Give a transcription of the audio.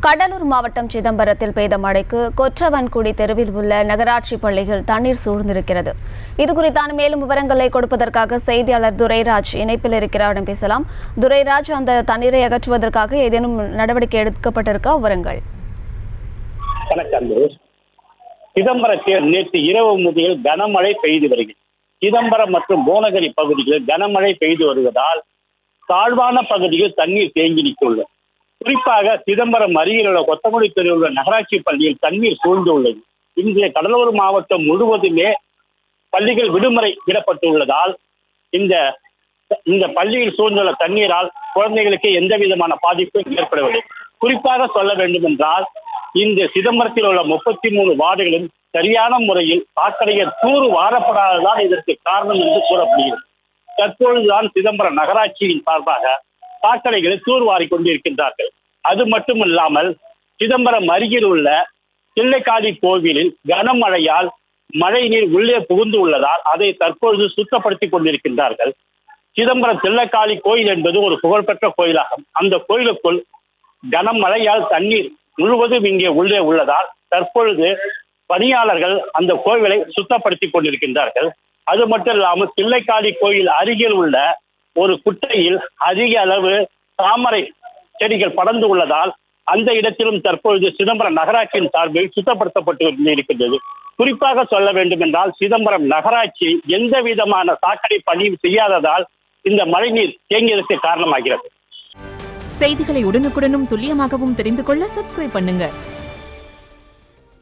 கடலூர் மாவட்டம் சிதம்பரத்தில் பெய்த மழைக்கு கொற்றவன்குடி தெருவில் உள்ள நகராட்சி பள்ளியில் தண்ணீர் சூழ்ந்திருக்கிறது. இதுகுறித்தான மேலும் விவரங்களை கொடுப்பதற்காக செய்தியாளர் துரைராஜ் இணைப்பில் இருக்கிறார். பேசலாம். துரைராஜ், அந்த தண்ணீரை அகற்றுவதற்காக ஏதேனும் நடவடிக்கை எடுக்கப்பட்டிருக்கா? விவரங்கள். சிதம்பரத்தில் நேற்று இரவு முதல் கனமழை பெய்து வருகிறது. சிதம்பரம் மற்றும் புவனகிரி பகுதிகளில் கனமழை பெய்து வருவதால் தாழ்வான பகுதியில் தண்ணீர் தேங்கி நிற்கிறது. குறிப்பாக சிதம்பரம் அருகில் உள்ள கொத்தங்குடி தெருவில் உள்ள நகராட்சி பள்ளியில் தண்ணீர் சூழ்ந்துள்ளது. இன்றைய கடலூர் மாவட்டம் முழுவதுமே பள்ளிகள் விடுமுறை விடப்பட்டுள்ளதால் இந்த பள்ளியில் சூழ்ந்துள்ள தண்ணீரால் குழந்தைகளுக்கு எந்த விதமான பாதிப்பும் ஏற்படவில்லை. குறிப்பாக சொல்ல வேண்டும் என்றால், இந்த சிதம்பரத்தில் உள்ள 33 வார்டுகளும் சரியான முறையில் சாக்கடையை தூர் வாரப்படாததான் இதற்கு காரணம் என்று கூறப்படுகிறது. தற்பொழுதுதான் சிதம்பரம் நகராட்சியின் சார்பாக சாக்கடைகளை தூர்வாரி கொண்டிருக்கின்றார்கள். அது மட்டுமில்லாமல் சிதம்பரம் அருகில் உள்ள தில்லைக்காளி கோவிலில் கனமழையால் மழை நீர் உள்ளே புகுந்து உள்ளதால் அதை தற்பொழுது சுத்தப்படுத்திக் கொண்டிருக்கின்றார்கள். சிதம்பரம் தில்லைக்காளி கோயில் என்பது ஒரு புகழ்பெற்ற கோயிலாகும். அந்த கோயிலுக்குள் கனமழையால் தண்ணீர் முழுவதும் இங்கே உள்ளே உள்ளதால் தற்பொழுது பணியாளர்கள் அந்த கோவிலை சுத்தப்படுத்திக் கொண்டிருக்கின்றார்கள். அது மட்டும் இல்லாமல் தில்லைக்காளி கோயில் அருகில் உள்ள ஒரு குட்டையில் அதிக அளவு தாமரை செடிகள் படர்ந்து உள்ளதால் அந்த இடத்திலும் தற்பொழுது சிதம்பரம் நகராட்சியின் சார்பில் சுத்தப்படுத்தப்பட்டு இருக்கின்றது. குறிப்பாக சொல்ல வேண்டும் என்றால், சிதம்பரம் நகராட்சி எந்த விதமான சாக்கடை பணியும் செய்யாததால் இந்த மழைநீர் தேங்கியதற்கு காரணமாகிறது. செய்திகளை உடனுக்குடனும் துல்லியமாகவும் தெரிந்து கொள்ள சப்ஸ்கிரைப் பண்ணுங்க.